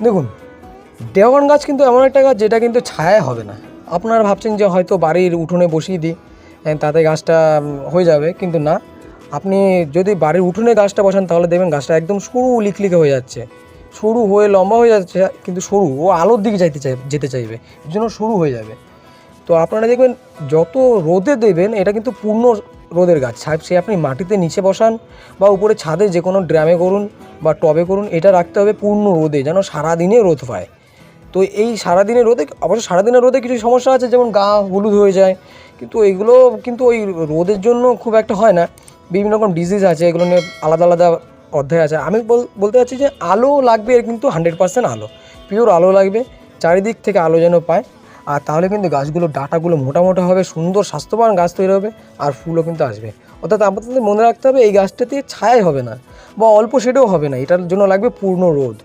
দেখুন, ড্রাগন গাছ কিন্তু এমন একটা গাছ যেটা কিন্তু ছায়া হবে না। আপনারা ভাবছেন যে হয়তো বাড়ির উঠোনে বসিয়ে দিই, তাতে গাছটা হয়ে যাবে, কিন্তু না। আপনি যদি বাড়ির উঠোনে গাছটা বসান তাহলে দেখবেন গাছটা একদম সরু লিকলিকে হয়ে যাচ্ছে, সরু হয়ে লম্বা হয়ে যাচ্ছে, কিন্তু সরু, ও আলোর দিকে যেতে চাইবে, এর জন্য সরু হয়ে যাবে। তো আপনারা দেখবেন যত রোদে দেবেন, এটা কিন্তু পূর্ণ রোদের গাছ, সে আপনি মাটিতে নিচে বসান বা উপরে ছাদে যে কোনো ড্রামে করুন বা টবে করুন, এটা রাখতে হবে পূর্ণ রোদে, যেন সারাদিনে রোদ পায়। তো এই সারাদিনের রোদে, অবশ্য সারাদিনের রোদে কিছু সমস্যা আছে, যেমন গা হলুদ হয়ে যায়, কিন্তু এইগুলো কিন্তু ওই রোদের জন্য খুব একটা হয় না। বিভিন্ন রকম ডিজিজ আছে, এগুলো নিয়ে আলাদা আলাদা অধ্যায় আছে। আমি বলতে চাচ্ছি যে আলো লাগবে, এর কিন্তু 100% আলো, পিওর আলো লাগবে, চারিদিক থেকে আলো যেন পায়। আর তাহলে কিন্তু গাছগুলোর ডাঁটাগুলো মোটা মোটা হবে, সুন্দর স্বাস্থ্যবান গাছ তৈরি হবে, আর ফুলও কিন্তু আসবে। অর্থাৎ আপনাদের মনে রাখতে হবে এই গাছটাতে ছায়াই হবে না বা অল্প শেডেও হবে না, এটার জন্য লাগবে পূর্ণ রোদ।